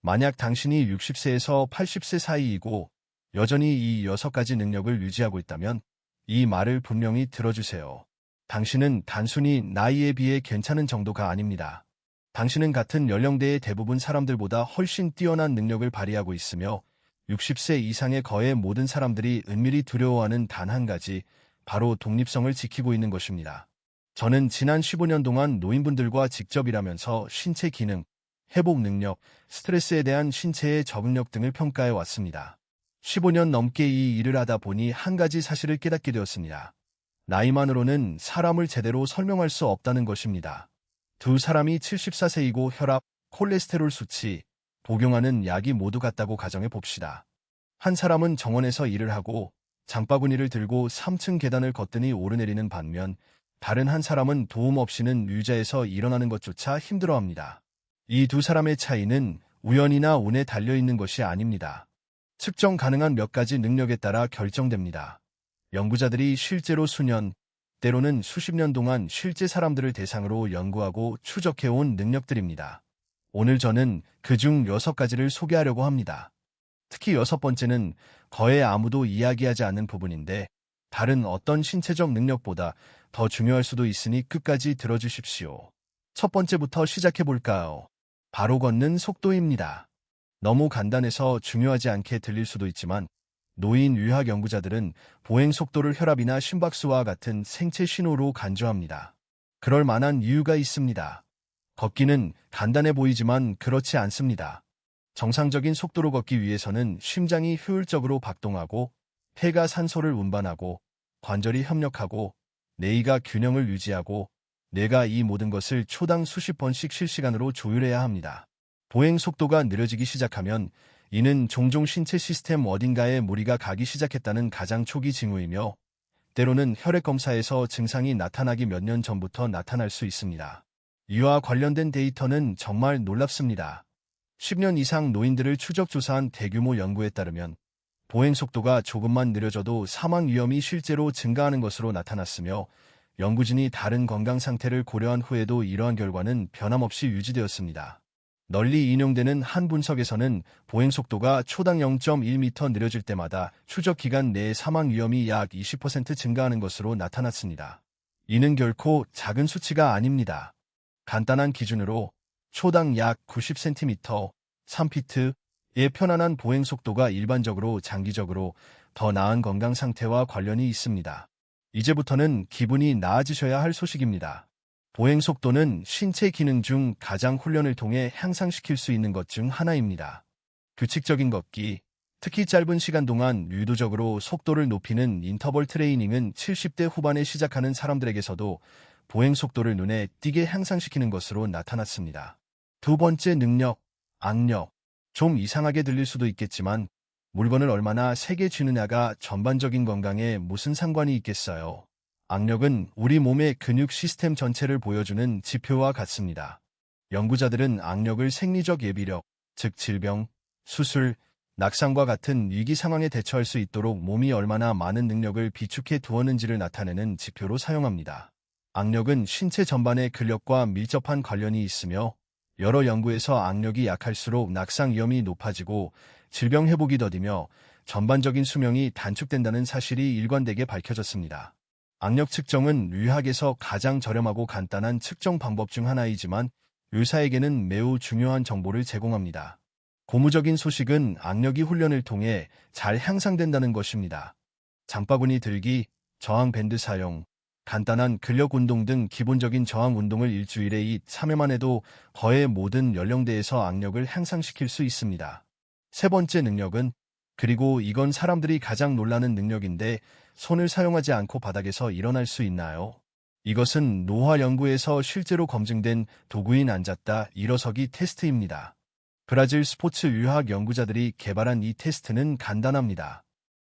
만약 당신이 60세에서 80세 사이이고 여전히 이 6가지 능력을 유지하고 있다면 이 말을 분명히 들어주세요. 당신은 단순히 나이에 비해 괜찮은 정도가 아닙니다. 당신은 같은 연령대의 대부분 사람들보다 훨씬 뛰어난 능력을 발휘하고 있으며 60세 이상의 거의 모든 사람들이 은밀히 두려워하는 단 한 가지, 바로 독립성을 지키고 있는 것입니다. 저는 지난 15년 동안 노인분들과 직접 일하면서 신체 기능, 회복 능력, 스트레스에 대한 신체의 적응력 등을 평가해 왔습니다. 15년 넘게 이 일을 하다 보니 한 가지 사실을 깨닫게 되었습니다. 나이만으로는 사람을 제대로 설명할 수 없다는 것입니다. 두 사람이 74세이고 혈압, 콜레스테롤 수치, 복용하는 약이 모두 같다고 가정해 봅시다. 한 사람은 정원에서 일을 하고 장바구니를 들고 3층 계단을 거뜬히 오르내리는 반면 다른 한 사람은 도움 없이는 의자에서 일어나는 것조차 힘들어합니다. 이 두 사람의 차이는 우연이나 운에 달려있는 것이 아닙니다. 측정 가능한 몇 가지 능력에 따라 결정됩니다. 연구자들이 실제로 수년, 때로는 수십 년 동안 실제 사람들을 대상으로 연구하고 추적해온 능력들입니다. 오늘 저는 그중 6가지를 소개하려고 합니다. 특히 6번째는 거의 아무도 이야기하지 않는 부분인데 다른 어떤 신체적 능력보다 더 중요할 수도 있으니 끝까지 들어주십시오. 첫 번째부터 시작해볼까요? 바로 걷는 속도입니다. 너무 간단해서 중요하지 않게 들릴 수도 있지만 노인 의학 연구자들은 보행 속도를 혈압이나 심박수와 같은 생체 신호로 간주합니다. 그럴 만한 이유가 있습니다. 걷기는 간단해 보이지만 그렇지 않습니다. 정상적인 속도로 걷기 위해서는 심장이 효율적으로 박동하고 폐가 산소를 운반하고 관절이 협력하고 뇌가 균형을 유지하고 뇌가 이 모든 것을 초당 수십 번씩 실시간으로 조율해야 합니다. 보행 속도가 느려지기 시작하면 이는 종종 신체 시스템 어딘가에 무리가 가기 시작했다는 가장 초기 징후이며 때로는 혈액 검사에서 증상이 나타나기 몇 년 전부터 나타날 수 있습니다. 이와 관련된 데이터는 정말 놀랍습니다. 10년 이상 노인들을 추적 조사한 대규모 연구에 따르면 보행 속도가 조금만 느려져도 사망 위험이 실제로 증가하는 것으로 나타났으며 연구진이 다른 건강 상태를 고려한 후에도 이러한 결과는 변함없이 유지되었습니다. 널리 인용되는 한 분석에서는 보행 속도가 초당 0.1m 느려질 때마다 추적 기간 내의 사망 위험이 약 20% 증가하는 것으로 나타났습니다. 이는 결코 작은 수치가 아닙니다. 간단한 기준으로 초당 약 90cm, 3피트의 편안한 보행 속도가 일반적으로 장기적으로 더 나은 건강 상태와 관련이 있습니다. 이제부터는 기분이 나아지셔야 할 소식입니다. 보행 속도는 신체 기능 중 가장 훈련을 통해 향상시킬 수 있는 것 중 하나입니다. 규칙적인 걷기, 특히 짧은 시간 동안 유도적으로 속도를 높이는 인터벌 트레이닝은 70대 후반에 시작하는 사람들에게서도 보행 속도를 눈에 띄게 향상시키는 것으로 나타났습니다. 두 번째 능력, 악력. 좀 이상하게 들릴 수도 있겠지만 물건을 얼마나 세게 쥐느냐가 전반적인 건강에 무슨 상관이 있겠어요. 악력은 우리 몸의 근육 시스템 전체를 보여주는 지표와 같습니다. 연구자들은 악력을 생리적 예비력, 즉 질병, 수술, 낙상과 같은 위기 상황에 대처할 수 있도록 몸이 얼마나 많은 능력을 비축해 두었는지를 나타내는 지표로 사용합니다. 악력은 신체 전반의 근력과 밀접한 관련이 있으며 여러 연구에서 악력이 약할수록 낙상 위험이 높아지고 질병 회복이 더디며 전반적인 수명이 단축된다는 사실이 일관되게 밝혀졌습니다. 악력 측정은 의학에서 가장 저렴하고 간단한 측정 방법 중 하나이지만 의사에게는 매우 중요한 정보를 제공합니다. 고무적인 소식은 악력이 훈련을 통해 잘 향상된다는 것입니다. 장바구니 들기, 저항 밴드 사용, 간단한 근력 운동 등 기본적인 저항 운동을 일주일에 3회만 해도 거의 모든 연령대에서 악력을 향상시킬 수 있습니다. 세 번째 능력은, 그리고 이건 사람들이 가장 놀라는 능력인데 손을 사용하지 않고 바닥에서 일어날 수 있나요? 이것은 노화 연구에서 실제로 검증된 도구인 앉았다 일어서기 테스트입니다. 브라질 스포츠 의학 연구자들이 개발한 이 테스트는 간단합니다.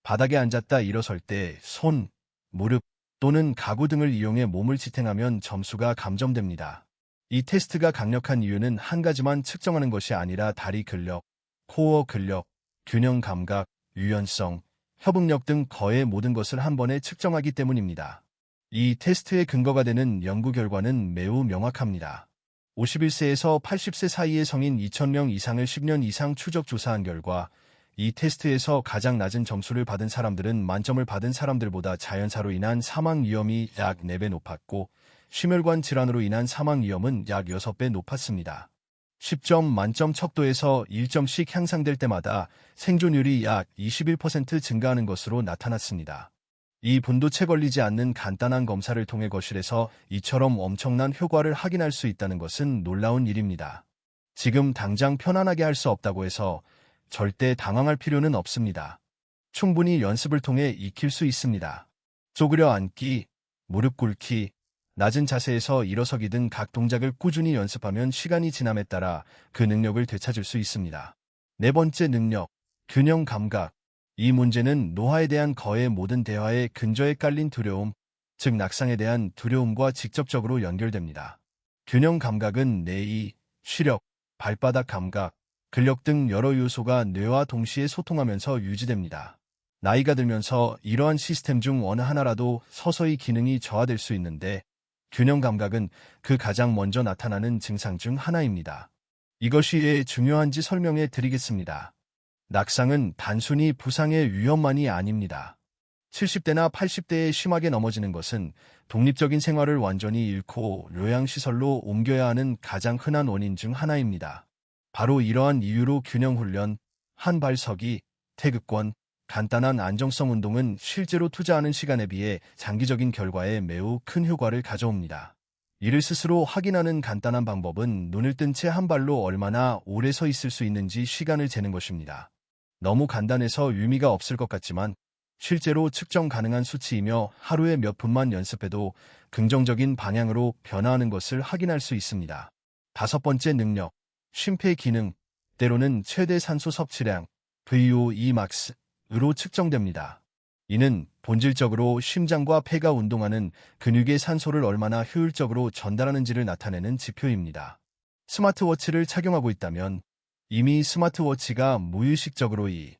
바닥에 앉았다 일어설 때 손, 무릎 또는 가구 등을 이용해 몸을 지탱하면 점수가 감점됩니다. 이 테스트가 강력한 이유는 한 가지만 측정하는 것이 아니라 다리 근력, 코어 근력, 균형 감각, 유연성, 협응력 등 거의 모든 것을 한 번에 측정하기 때문입니다. 이 테스트의 근거가 되는 연구 결과는 매우 명확합니다. 51세에서 80세 사이의 성인 2,000명 이상을 10년 이상 추적 조사한 결과 이 테스트에서 가장 낮은 점수를 받은 사람들은 만점을 받은 사람들보다 자연사로 인한 사망 위험이 약 4배 높았고 심혈관 질환으로 인한 사망 위험은 약 6배 높았습니다. 10점 만점 척도에서 1점씩 향상될 때마다 생존율이 약 21% 증가하는 것으로 나타났습니다. 이 분도체 걸리지 않는 간단한 검사를 통해 거실에서 이처럼 엄청난 효과를 확인할 수 있다는 것은 놀라운 일입니다. 지금 당장 편안하게 할 수 없다고 해서 절대 당황할 필요는 없습니다. 충분히 연습을 통해 익힐 수 있습니다. 쪼그려 앉기, 무릎 꿇기, 낮은 자세에서 일어서기 등 각 동작을 꾸준히 연습하면 시간이 지남에 따라 그 능력을 되찾을 수 있습니다. 네 번째 능력, 균형 감각. 이 문제는 노화에 대한 거의 모든 대화의 근저에 깔린 두려움, 즉 낙상에 대한 두려움과 직접적으로 연결됩니다. 균형 감각은 뇌의 시력, 발바닥 감각, 근력 등 여러 요소가 뇌와 동시에 소통하면서 유지됩니다. 나이가 들면서 이러한 시스템 중 어느 하나라도 서서히 기능이 저하될 수 있는데 균형 감각은 그 가장 먼저 나타나는 증상 중 하나입니다. 이것이 왜 중요한지 설명해 드리겠습니다. 낙상은 단순히 부상의 위험만이 아닙니다. 70대나 80대에 심하게 넘어지는 것은 독립적인 생활을 완전히 잃고 요양시설로 옮겨야 하는 가장 흔한 원인 중 하나입니다. 바로 이러한 이유로 균형 훈련, 한 발 서기, 태극권, 간단한 안정성 운동은 실제로 투자하는 시간에 비해 장기적인 결과에 매우 큰 효과를 가져옵니다. 이를 스스로 확인하는 간단한 방법은 눈을 뜬 채 한 발로 얼마나 오래 서 있을 수 있는지 시간을 재는 것입니다. 너무 간단해서 의미가 없을 것 같지만 실제로 측정 가능한 수치이며 하루에 몇 분만 연습해도 긍정적인 방향으로 변화하는 것을 확인할 수 있습니다. 다섯 번째 능력, 심폐 기능, 때로는 최대 산소 섭취량, VO2max으로 측정됩니다. 이는 본질적으로 심장과 폐가 운동하는 근육에 산소를 얼마나 효율적으로 전달하는지를 나타내는 지표입니다. 스마트워치를 착용하고 있다면 이미 스마트워치가 무의식적으로 이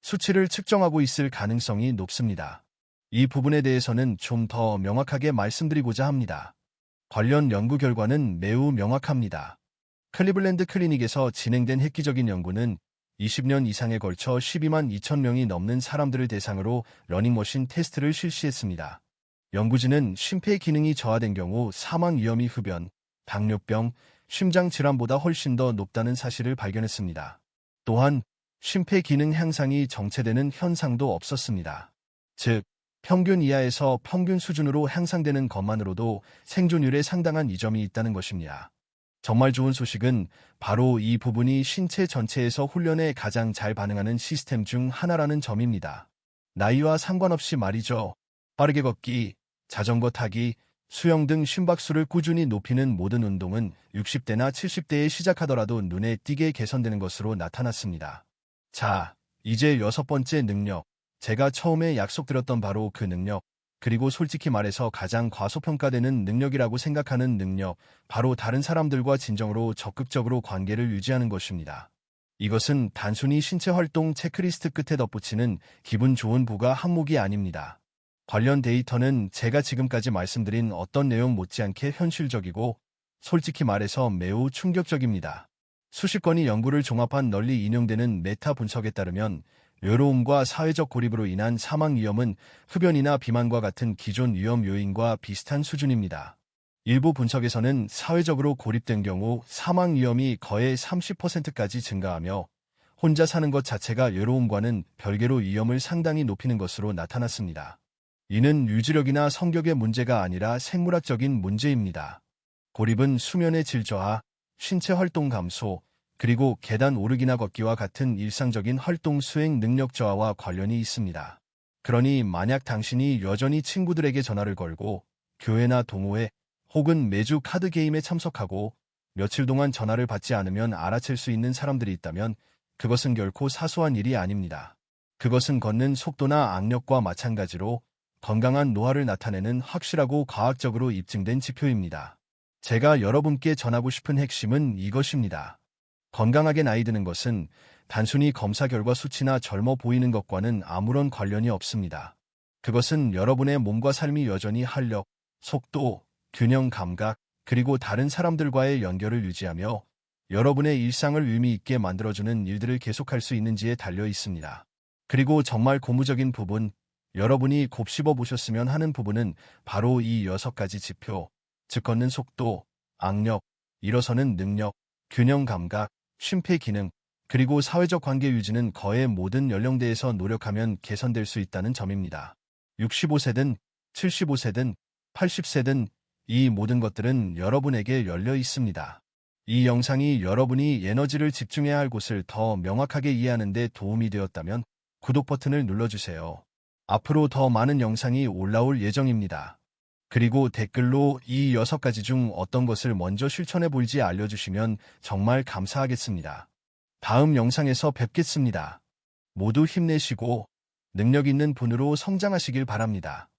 수치를 측정하고 있을 가능성이 높습니다. 이 부분에 대해서는 좀 더 명확하게 말씀드리고자 합니다. 관련 연구 결과는 매우 명확합니다. 클리블랜드 클리닉에서 진행된 획기적인 연구는 20년 이상에 걸쳐 12만 2천 명이 넘는 사람들을 대상으로 러닝머신 테스트를 실시했습니다. 연구진은 심폐 기능이 저하된 경우 사망 위험이 흡연, 당뇨병, 심장질환보다 훨씬 더 높다는 사실을 발견했습니다. 또한 심폐 기능 향상이 정체되는 현상도 없었습니다. 즉, 평균 이하에서 평균 수준으로 향상되는 것만으로도 생존율에 상당한 이점이 있다는 것입니다. 정말 좋은 소식은 바로 이 부분이 신체 전체에서 훈련에 가장 잘 반응하는 시스템 중 하나라는 점입니다. 나이와 상관없이 말이죠. 빠르게 걷기, 자전거 타기, 수영 등 심박수를 꾸준히 높이는 모든 운동은 60대나 70대에 시작하더라도 눈에 띄게 개선되는 것으로 나타났습니다. 자, 이제 여섯 번째 능력. 제가 처음에 약속드렸던 바로 그 능력, 그리고 솔직히 말해서 가장 과소평가되는 능력이라고 생각하는 능력, 바로 다른 사람들과 진정으로 적극적으로 관계를 유지하는 것입니다. 이것은 단순히 신체 활동 체크리스트 끝에 덧붙이는 기분 좋은 부가 항목이 아닙니다. 관련 데이터는 제가 지금까지 말씀드린 어떤 내용 못지않게 현실적이고 솔직히 말해서 매우 충격적입니다. 수십 건의 연구를 종합한 널리 인용되는 메타 분석에 따르면 외로움과 사회적 고립으로 인한 사망 위험은 흡연이나 비만과 같은 기존 위험 요인과 비슷한 수준입니다. 일부 분석에서는 사회적으로 고립된 경우 사망 위험이 거의 30%까지 증가하며 혼자 사는 것 자체가 외로움과는 별개로 위험을 상당히 높이는 것으로 나타났습니다. 이는 유지력이나 성격의 문제가 아니라 생물학적인 문제입니다. 고립은 수면의 질 저하, 신체 활동 감소, 그리고 계단 오르기나 걷기와 같은 일상적인 활동 수행 능력 저하와 관련이 있습니다. 그러니 만약 당신이 여전히 친구들에게 전화를 걸고 교회나 동호회 혹은 매주 카드 게임에 참석하고 며칠 동안 전화를 받지 않으면 알아챌 수 있는 사람들이 있다면 그것은 결코 사소한 일이 아닙니다. 그것은 걷는 속도나 악력과 마찬가지로 건강한 노화를 나타내는 확실하고 과학적으로 입증된 지표입니다. 제가 여러분께 전하고 싶은 핵심은 이것입니다. 건강하게 나이 드는 것은 단순히 검사 결과 수치나 젊어 보이는 것과는 아무런 관련이 없습니다. 그것은 여러분의 몸과 삶이 여전히 활력, 속도, 균형 감각, 그리고 다른 사람들과의 연결을 유지하며 여러분의 일상을 의미 있게 만들어주는 일들을 계속할 수 있는지에 달려 있습니다. 그리고 정말 고무적인 부분, 여러분이 곱씹어 보셨으면 하는 부분은 바로 이 6가지 지표, 즉 걷는 속도, 악력, 일어서는 능력, 균형 감각, 쉼표 기능, 그리고 사회적 관계 유지는 거의 모든 연령대에서 노력하면 개선될 수 있다는 점입니다. 65세든 75세든 80세든 이 모든 것들은 여러분에게 열려 있습니다. 이 영상이 여러분이 에너지를 집중해야 할 곳을 더 명확하게 이해하는 데 도움이 되었다면 구독 버튼을 눌러주세요. 앞으로 더 많은 영상이 올라올 예정입니다. 그리고 댓글로 이 6가지 중 어떤 것을 먼저 실천해 볼지 알려주시면 정말 감사하겠습니다. 다음 영상에서 뵙겠습니다. 모두 힘내시고 능력 있는 분으로 성장하시길 바랍니다.